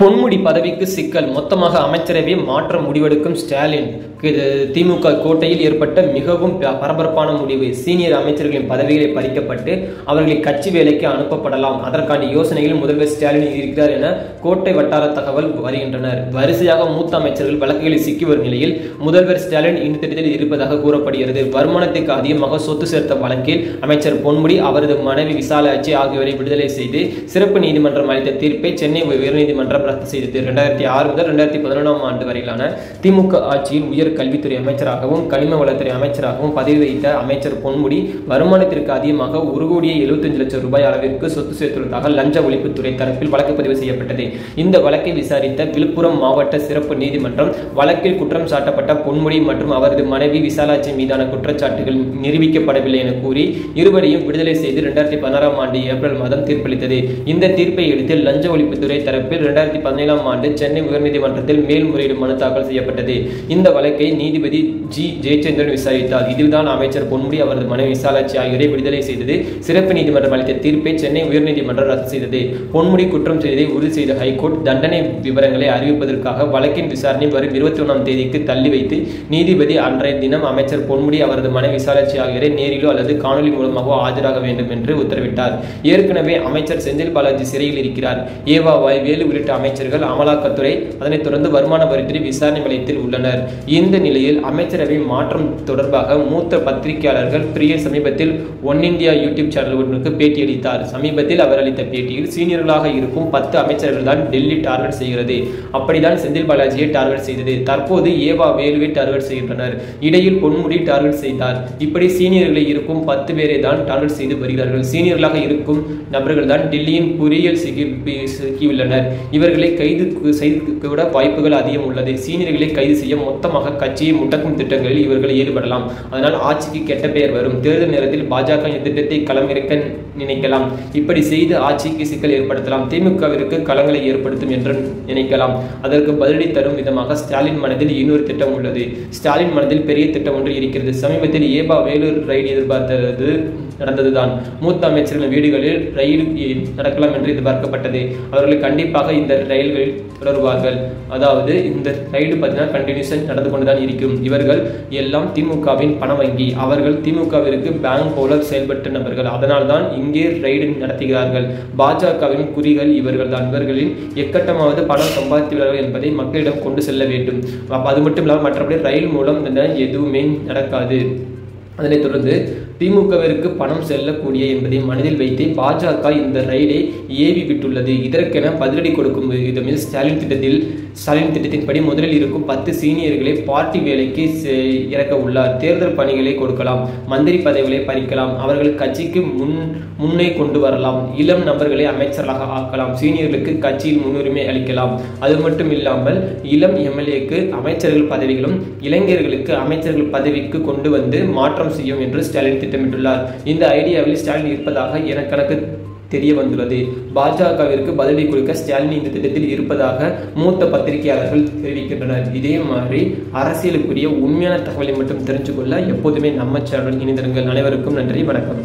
பொன்முடி பதவிக்கு சிக்கல், மொத்தமாக அமைச்சரவை மாற்ற முடிவெடுக்கும் ஸ்டாலின். திமுக கோட்டையில் ஏற்பட்ட மிகவும் பரபரப்பான முடிவு. சீனியர் அமைச்சர்களின் பதவிகளை பறிக்கப்பட்டு அவர்களை கட்சி வேலைக்கு அனுப்பப்படலாம். அதற்கான யோசனையில் முதல்வர் ஸ்டாலின் இருக்கிறார் என கோட்டை வட்டார தகவல் வருகின்றனர். வரிசையாக மூத்த அமைச்சர்கள் வழக்குகளில் சிக்கி வரும் நிலையில் முதல்வர் ஸ்டாலின் இந்த திட்டத்தில் இருப்பதாக கூறப்படுகிறது. வருமானத்துக்கு அதிகமாக சொத்து சேர்த்த வழக்கில் அமைச்சர் பொன்முடி, அவரது மனைவி விசாலாட்சி ஆகியோரை விடுதலை செய்து சிறப்பு நீதிமன்றம் அளித்த தீர்ப்பை சென்னை உயர்நீதிமன்றம் ரத்து செய்தது. 2006 முதல் 2011ஆம் ஆண்டு வரையிலான திமுக ஆட்சியில் உயர் கல்வித்துறை அமைச்சராகவும் கனிம வளத்துறை அமைச்சராகவும் பதவி வைத்த அமைச்சர் பொன்முடி வருமானத்திற்கு அதிகமாக 1,75,00,000 ரூபாய் அளவிற்கு சொத்து சேர்த்துள்ளதாக லஞ்ச ஒழிப்புத்துறை தரப்பில் வழக்கு பதிவு செய்யப்பட்டது. இந்த வழக்கை விசாரித்த விழுப்புரம் மாவட்ட சிறப்பு நீதிமன்றம் வழக்கில் குற்றம் சாட்டப்பட்ட பொன்முடி மற்றும் அவரது மனைவி விசாலாட்சி மீதான குற்றச்சாட்டுகள் நிரூபிக்கப்படவில்லை என கூறி இருவரையும் விடுதலை செய்து 2016ஆம் ஆண்டு ஏப்ரல் மாதம் தீர்ப்பளித்தது. இந்த தீர்ப்பை அடுத்து லஞ்ச ஒழிப்புத்துறை தரப்பில் 2017ஆம் ஆண்டு சென்னை உயர்நீதிமன்றத்தில் மேல்முறையீடு மனு தாக்கல் செய்யப்பட்டது. இந்த வழக்கை நீதிபதி ஜி. ஜெயச்சந்திரன் விசாரித்தார். இதில்தான் அமைச்சர் பொன்முடி, அவரது மனைவி விசாலாட்சி ஆகியோரை விடுதலை செய்தது. சிறப்பு நீதிமன்றம் அளித்த தீர்ப்பை சென்னை உயர்நீதிமன்றம் ரத்து செய்தது. பொன்முடி குற்றம் செய்ததை உறுதி செய்த ஹைகோர்ட் தண்டனை விவரங்களை அறிவிப்பதற்காக வழக்கின் விசாரணை வரும் 21ஆம் தேதிக்கு தள்ளி வைத்து நீதிபதி அன்றைய தினம் அமைச்சர் பொன்முடி, அவரது மனைவி விசாலாட்சி ஆகியோரை நேரிலோ அல்லது காணொலி மூலமாகவோ ஆஜராக வேண்டும் என்று உத்தரவிட்டார். ஏற்கனவே அமைச்சர் செந்தில் பாலாஜி சிறையில் இருக்கிறார். ஏவாவாய், வேலு உள்ளிட்ட அமைச்சர்கள் அமலாக்கத்துறை, அதனைத் தொடர்ந்து வருமான வரித்துறை விசாரணை வளையத்தில் உள்ளனர். இந்த நிலையில் அமைச்சரவை மாற்றம் தொடர்பாக மூத்த பத்திரிகையாளர்கள் பிரிய சமீபத்தில் ஒன் இந்தியா யூடியூப் சேனல் ஒன்றுக்கு பேட்டியளித்தார். சமீபத்தில் அவர் அளித்த பேட்டியில் சீனியர்களாக இருக்கும் 10 அமைச்சர்கள் தான் டெல்லி டார்கெட் செய்கிறது, அப்படித்தான் செந்தில் பாலாஜியை டார்கெட் செய்தது. தற்போது ஏவா, வேலுவை டார்கெட் செய்கின்றனர். இடையில் பொன்முடி டார்கெட் செய்தார். இப்படி சீனியர்களை இருக்கும் 10 பேரை தான் டார்கெட் செய்து வருகிறார்கள். சீனியர்களாக இருக்கும் நபர்கள் தான் டெல்லியின் பொறியியல் சிக்கியுள்ளனர். இவர்களை கைது செய்து கூட வாய்ப்புகள் அதிகம் உள்ளது. சீனியர்களை கைது செய்ய மொத்தமாக கட்சியை முடக்கும் திட்டங்களில் இவர்கள் ஈடுபடலாம். அதனால் ஆட்சிக்கு கெட்ட பெயர் வரும். தேர்தல் நேரத்தில் பாஜக இந்த திட்டத்தை களமிறக்க நினைக்கலாம். இப்படி செய்து ஆட்சிக்கு சிக்கல் ஏற்படுத்தலாம். திமுகவிற்கு களங்களை ஏற்படுத்தும் என்று நினைக்கலாம். அதற்கு பதிலடி தரும் விதமாக ஸ்டாலின் மனதில் இன்னொரு திட்டம் உள்ளது. ஸ்டாலின் மனதில் பெரிய திட்டம் ஒன்று இருக்கிறது. சமீபத்தில் ஏபா, வேலூர் ரைடு எதிர்பார்த்தது நடந்ததுதான். மூத்த அமைச்சர்களின் வீடுகளில் ரயில் நடக்கலாம் என்று எதிர்பார்க்கப்பட்டது. அவர்கள் கண்டிப்பாக இந்த ரயில்களில் தொடருவார்கள். அதாவது இந்த ரைடு பார்த்தீங்கன்னா கண்டினியூஸாக நடந்து கொண்டுதான் இருக்கும். இவர்கள் எல்லாம் திமுகவின் பண வங்கி. அவர்கள் திமுகவிற்கு பேங்க் போல செயல்பட்ட நபர்கள். அதனால் தான் இங்கே ரைடு நடத்துகிறார்கள். பாஜகவின் குறிகள் இவர்கள் தான். இவர்களின் எக்கட்டமாவது பணம் சம்பாதித்துள்ளார்கள் என்பதை மக்களிடம் கொண்டு செல்ல வேண்டும். அது மட்டும் இல்லாமல் மற்றபடி ரயில் மூலம் எதுவுமே நடக்காது. அதனைத் தொடர்ந்து திமுகவிற்கு பணம் செல்லக்கூடிய என்பதை மனதில் வைத்து பாஜக இந்த ரைடை ஏவி விட்டுள்ளது. இதற்கென பதிலடி கொடுக்கும் விதமில் ஸ்டாலின் திட்டத்தின்படி முதலில் இருக்கும் 10 சீனியர்களை பார்ட்டி வேலைக்கு இறக்க உள்ளார். தேர்தல் பணிகளை கொடுக்கலாம், மந்திரி பதவிகளை பறிக்கலாம், அவர்கள் கட்சிக்கு முன்னே கொண்டு வரலாம், இளம் நபர்களை அமைச்சர்களாக ஆக்கலாம், சீனியர்களுக்கு கட்சியில் முன்னுரிமை அளிக்கலாம். அது மட்டும் இல்லாமல் இளம் எம்எல்ஏக்கு அமைச்சர்கள் பதவிகளும் இளைஞர்களுக்கு அமைச்சர்கள் பதவிக்கு கொண்டு வந்து மாற்றம் செய்யும் என்று ஸ்டாலின் திட்டமிட்டுள்ளார். இந்த ஐடியாவில் ஸ்டாலின் இருப்பதாக எனக்கு தெரிய வந்துள்ளது. பாஜகவிற்கு பதிலடி கொடுக்க ஸ்டாலின் இந்த திட்டத்தில் இருப்பதாக மூத்த பத்திரிகையாளர்கள் தெரிவிக்கின்றனர். இதே மாதிரி அரசியலுக்குரிய உண்மையான தகவலை மட்டும் தெரிஞ்சுக்கொள்ள எப்போதுமே நம்ம சேனல் இணைந்திருங்கள். அனைவருக்கும் நன்றி, வணக்கம்.